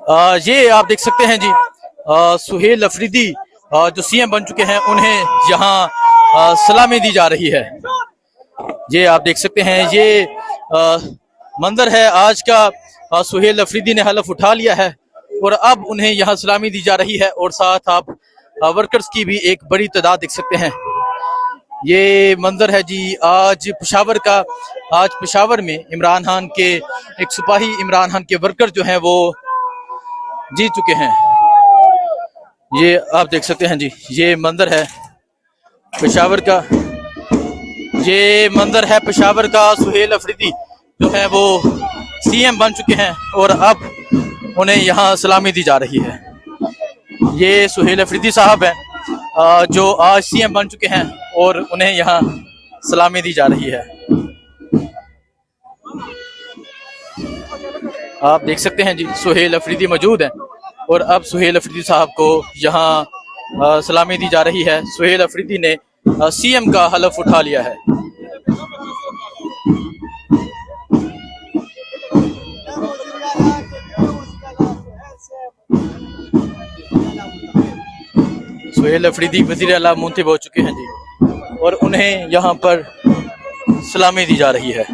ये आप देख सकते हैं जी, सुहेल अफरीदी जो सीएम बन चुके हैं, उन्हें यहाँ सलामी दी जा रही है। ये आप देख सकते हैं, ये मंजर है आज का। सुहेल अफरीदी ने हलफ उठा लिया है और अब उन्हें यहाँ सलामी दी जा रही है, और साथ आप वर्कर्स की भी एक बड़ी तादाद देख सकते हैं। ये मंजर है जी आज पेशावर का। आज पेशावर में इमरान खान के एक सिपाही, इमरान खान के वर्कर जो हैं वो जीत चुके हैं। ये आप देख सकते हैं जी, ये मंजर है पेशावर का। ये मंजर है पेशावर का। सुहेल अफरीदी जो है वो सीएम बन चुके हैं और अब उन्हें यहाँ सलामी दी जा रही है। ये सुहेल अफरीदी साहब हैं जो आज सीएम बन चुके हैं और उन्हें यहाँ सलामी दी जा रही है। आप देख सकते हैं जी, सुहेल अफरीदी मौजूद हैं और अब सुहेल अफरीदी साहब को यहाँ सलामी दी जा रही है। सुहेल अफरीदी ने सीएम का हलफ उठा लिया है। सुहेल अफरीदी वज़ीर आला मुंतखब हो चुके हैं जी और उन्हें यहाँ पर सलामी दी जा रही है।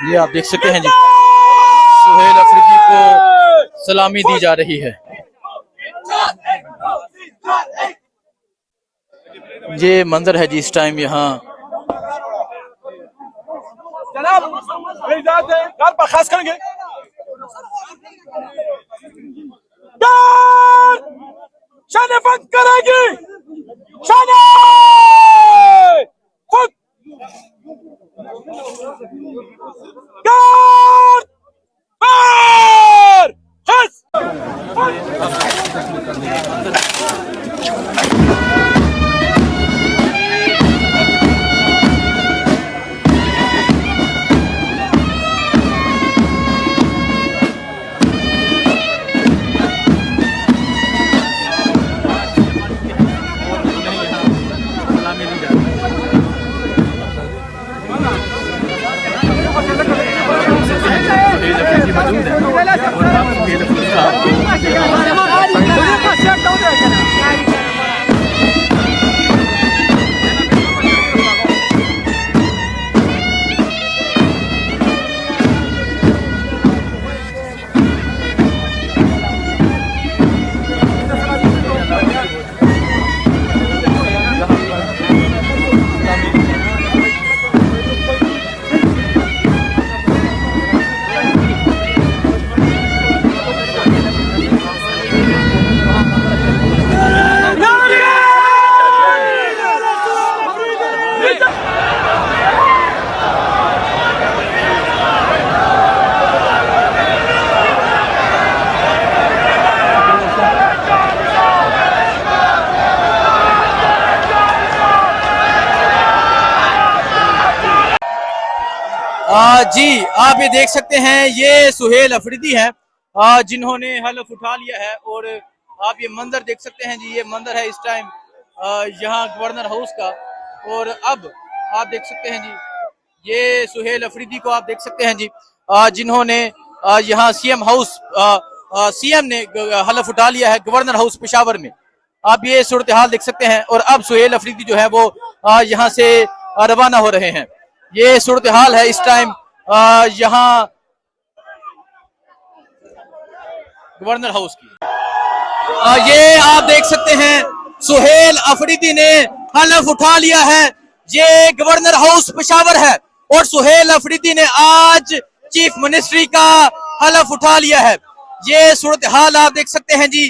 ये आप देख सकते हैं जी, सुहेल अफरीदी को सलामी दी जा रही है। ये मंजर है जी इस टाइम यहाँ। खास करेंगे शाने बंद करेगी, शाने खुद जी आप ये देख सकते हैं, ये सुहेल अफरीदी हैं जिन्होंने हलफ उठा लिया है और आप ये मंजर देख सकते हैं जी। ये मंजर है इस टाइम यहाँ गवर्नर हाउस का और अब आप देख सकते हैं जी, ये सुहेल अफरीदी को आप देख सकते हैं जी जिन्होंने यहाँ सीएम हाउस, सीएम ने हलफ उठा लिया है गवर्नर हाउस पेशावर में। आप ये सूरत हाल देख सकते हैं और अब सुहेल अफरीदी जो है वो यहाँ से रवाना हो रहे हैं। ये सूरत हाल है इस टाइम यहाँ गवर्नर हाउस की। ये आप देख सकते हैं, सुहेल अफरीदी ने हलफ उठा लिया है। ये गवर्नर हाउस पेशावर है और सुहेल अफरीदी ने आज चीफ मिनिस्ट्री का हलफ उठा लिया है। ये सूरत हाल आप देख सकते हैं जी।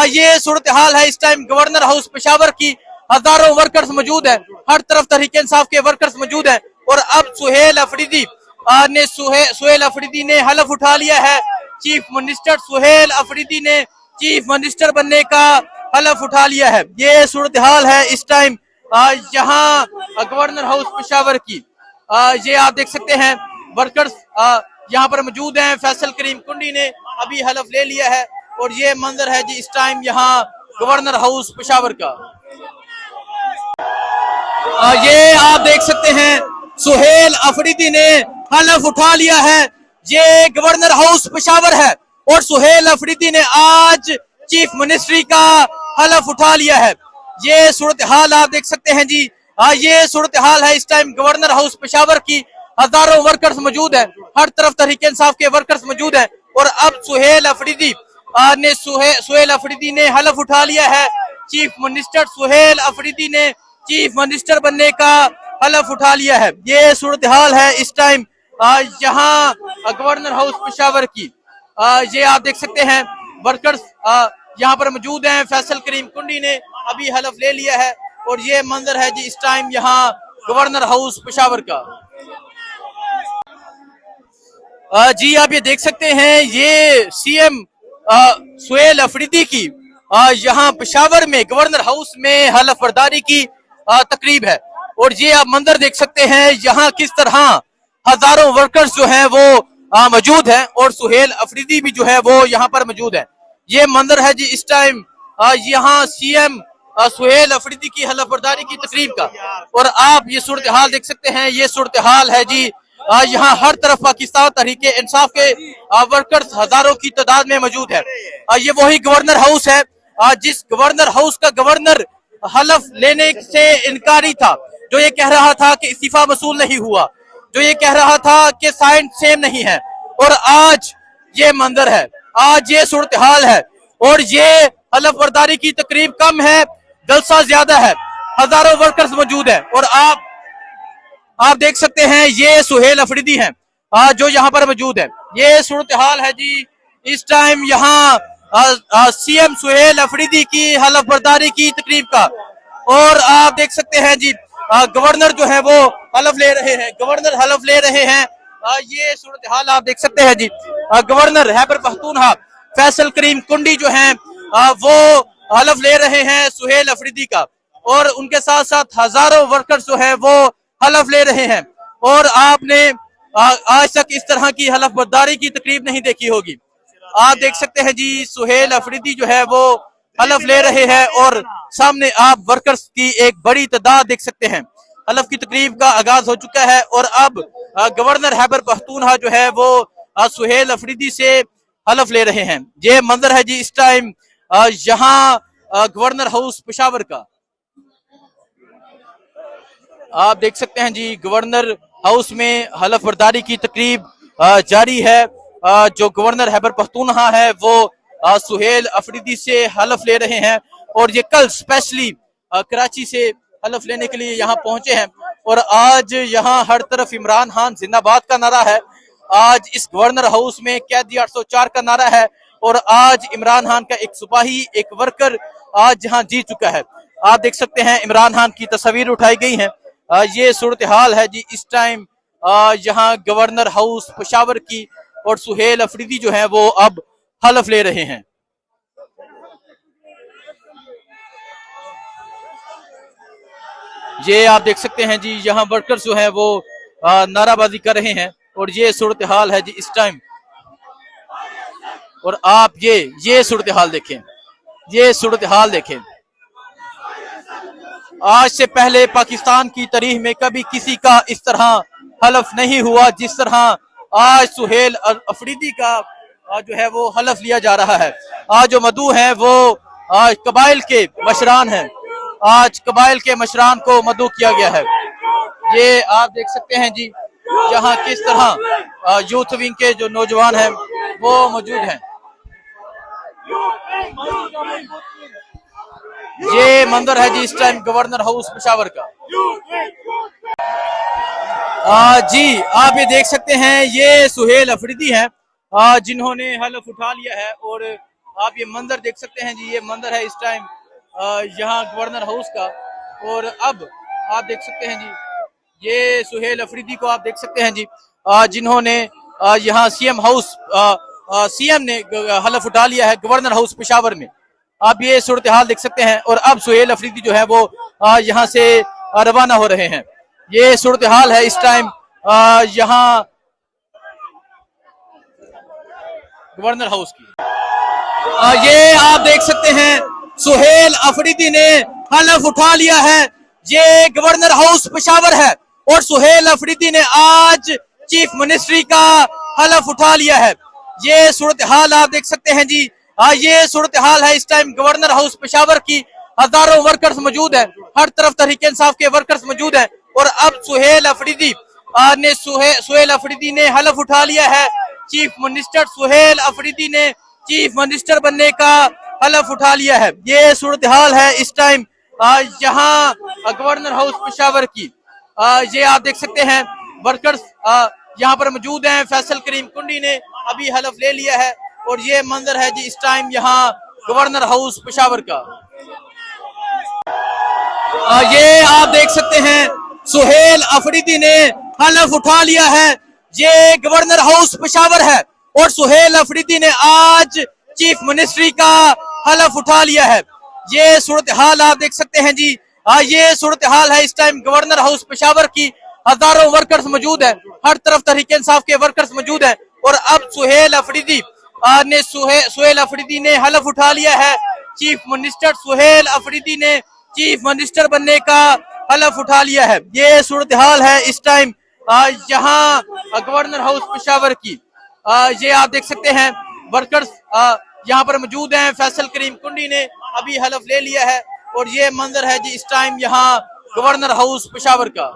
ये सूरत हाल है इस टाइम गवर्नर हाउस पेशावर की। हजारों वर्कर्स मौजूद हैं, हर तरफ तहरीक इंसाफ के वर्कर्स मौजूद हैं और अब सुहेल अफरीदी ने हलफ उठा लिया है। चीफ मिनिस्टर सुहेल अफरीदी ने चीफ मिनिस्टर बनने का हलफ उठा लिया है। ये सूरत हाल है इस टाइम यहाँ गवर्नर हाउस पेशावर की। ये आप देख सकते हैं वर्कर्स यहाँ पर मौजूद हैं। फैसल करीम कुंडी ने अभी हलफ ले लिया है और ये मंजर है जी इस टाइम यहाँ गवर्नर हाउस पेशावर का। ये आप देख सकते हैं सुहेल अफरीदी ने हलफ उठा लिया है। ये गवर्नर हाउस पेशावर है और सुहेल अफरीदी ने आज चीफ मिनिस्ट्री का हलफ उठा लिया है। ये सूरत हाल आप देख सकते हैं जी। ये सूरत हाल है इस टाइम गवर्नर हाउस पेशावर की। हजारों वर्कर्स मौजूद हैं, हर तरफ तहरीक इंसाफ के वर्कर्स मौजूद हैं और अब सुहेल अफरीदी ने हलफ उठा लिया है। चीफ मिनिस्टर सुहेल अफरीदी ने चीफ मिनिस्टर बनने का हलफ उठा लिया है। ये सूरत हाल है इस टाइम यहाँ गवर्नर हाउस पेशावर की। ये आप देख सकते हैं वर्कर्स यहाँ पर मौजूद हैं। फैसल करीम कुंडी ने अभी हलफ ले लिया है और ये मंजर है जी इस टाइम यहाँ गवर्नर हाउस पेशावर का। जी आप ये देख सकते हैं ये सीएम सुहेल अफरीदी की यहाँ पेशावर में गवर्नर हाउस में हलफ बर्दारी की तकरीब है और ये आप मंजर देख सकते हैं यहाँ किस तरह हजारों वर्कर्स जो हैं वो मौजूद हैं और सुहेल अफरीदी भी जो है वो यहाँ पर मौजूद है। ये मंजर है जी इस टाइम यहाँ सीएम सुहेल अफरीदी की हलफ बर्दारी की तकरीब का और आप ये सूरत हाल देख सकते हैं। ये सूरत हाल है जी यहाँ हर तरफ पाकिस्तान तहरीक इंसाफ के वर्कर्स हजारों की तादाद में मौजूद है। ये वही गवर्नर हाउस है जिस गवर्नर हाउस का गवर्नर हलफ लेने से इनकारी था, जो ये कह रहा था कि इस्तीफा वसूल नहीं हुआ, जो ये कह रहा था कि साइन सेम नहीं है और आज ये मंजर है, आज ये सूरत हाल है और ये हलफ बर्दारी की तकरीब कम है, जलसा ज्यादा है, हजारों वर्कर्स मौजूद है और आप देख सकते हैं ये सुहेल अफरीदी हैं जो यहाँ पर मौजूद है। ये सूरत हाल है जी इस टाइम यहाँ सीएम सुहेल अफरीदी की हलफ बर्दारी की तकरीब का और आप देख सकते हैं जी गवर्नर जो है वो हलफ ले रहे हैं, गवर्नर हलफ ले रहे हैं। ये सूरत हाल आप देख सकते हैं जी। गवर्नर खैबर पख्तूनख्वा फैसल करीम कुंडी जो हैं वो हलफ ले रहे हैं सुहेल अफरीदी का और उनके साथ साथ हजारों वर्कर्स जो है वो हलफ ले रहे हैं और आपने आज तक इस तरह की हलफ बर्दारी की तकरीब नहीं देखी होगी। आप देख सकते हैं जी सुहेल अफरीदी जो है वो हलफ ले रहे हैं और सामने आप वर्कर्स की एक बड़ी तादाद देख सकते हैं। हलफ की तकरीब का आगाज हो चुका है और अब गवर्नर खैबर पख्तूनख्वा जो है वो सुहेल अफरीदी से हलफ ले रहे हैं। ये मंजर है जी इस टाइम यहाँ गवर्नर हाउस पेशावर का। आप देख सकते हैं जी गवर्नर हाउस में हलफ बर्दारी की तकरीब जारी है। जो गवर्नर खैबर पख्तूनख्वा है वो सुहेल अफरीदी से हलफ ले रहे हैं और ये कल स्पेशली कराची से हलफ लेने के लिए यहाँ पहुंचे हैं और आज यहाँ हर तरफ इमरान खान जिंदाबाद का नारा है। आज इस गवर्नर हाउस में कैदी 804 का नारा है और आज इमरान खान का एक सिपाही एक वर्कर आज यहाँ जीत चुका है। आप देख सकते हैं इमरान खान की तस्वीर उठाई गई है। ये सूरत हाल है जी इस टाइम यहाँ गवर्नर हाउस पेशावर की और सुहेल अफरीदी जो है वो अब हलफ ले रहे हैं। ये आप देख सकते हैं जी यहाँ वर्कर्स जो है वो नाराबाजी कर रहे हैं और ये सूरत हाल है जी इस टाइम। और आप ये सूरत हाल देखें, ये सूरत हाल देखें। आज से पहले पाकिस्तान की तारीख में कभी किसी का इस तरह हलफ नहीं हुआ जिस तरह आज सुहेल अफरीदी का जो है वो हलफ लिया जा रहा है। आज जो मदू हैं वो आज कबाइल के मशरान हैं, आज कबाइल के मशरान को मदू किया गया है। ये आप देख सकते हैं जी यहाँ किस तरह यूथ विंग के जो नौजवान हैं वो मौजूद हैं। ये मंजर है जी इस टाइम गवर्नर हाउस पेशावर का। जी आप ये देख सकते हैं ये सुहेल अफरीदी हैं जिन्होंने हलफ उठा लिया है और आप ये मंजर देख सकते हैं जी। ये मंजर है इस टाइम यहाँ गवर्नर हाउस का और अब आप देख सकते हैं जी ये सुहेल अफरीदी को आप देख सकते हैं जी जिन्होंने यहाँ सीएम ने हलफ उठा लिया है गवर्नर हाउस पेशावर में। आप ये सूरत हाल देख सकते हैं और अब सुहेल अफरीदी जो है वो यहाँ से रवाना हो रहे हैं। ये सूरत हाल है इस टाइम यहाँ गवर्नर हाउस की। ये आप देख सकते हैं सुहेल अफरीदी ने हलफ उठा लिया है। ये गवर्नर हाउस पेशावर है और सुहेल अफरीदी ने आज चीफ मिनिस्ट्री का हलफ उठा लिया है। ये सूरत हाल आप देख सकते हैं जी। ये सूरत हाल है इस टाइम गवर्नर हाउस पेशावर की। हजारों वर्कर्स मौजूद है, हर तरफ तहरीक इंसाफ के वर्कर्स मौजूद है और अब सुहेल अफरीदी ने हलफ उठा लिया है। चीफ मिनिस्टर सुहेल अफरीदी ने चीफ मिनिस्टर बनने का हलफ उठा लिया है। ये सूरत हाल है इस टाइम यहाँ गवर्नर हाउस पेशावर की। ये आप देख सकते हैं वर्कर्स यहाँ पर मौजूद हैं। फैसल करीम कुंडी ने अभी हलफ ले लिया है और ये मंजर है जी इस टाइम यहाँ गवर्नर हाउस पेशावर का। ये आप देख सकते हैं सुहेल अफरीदी ने हलफ उठा लिया है। ये गवर्नर हाउस पेशावर है और सुहेल अफरीदी ने आज चीफ मिनिस्ट्री का हलफ उठा लिया है। ये सूरत हाल आप देख सकते हैं जी। ये सूरत हाल है इस टाइम गवर्नर हाउस पेशावर की। हजारों वर्कर्स मौजूद है, हर तरफ तहरीक इंसाफ के वर्कर्स मौजूद है और अब सुहेल अफरीदी ने हलफ उठा लिया है। चीफ मिनिस्टर सुहेल अफरीदी ने चीफ मिनिस्टर बनने का हलफ उठा लिया है। ये सूरत हाल है इस टाइम यहाँ गवर्नर हाउस पेशावर की। ये आप देख सकते हैं वर्कर्स यहाँ पर मौजूद हैं। फैसल करीम कुंडी ने अभी हलफ ले लिया है और ये मंजर है जी इस टाइम यहाँ गवर्नर हाउस पेशावर का।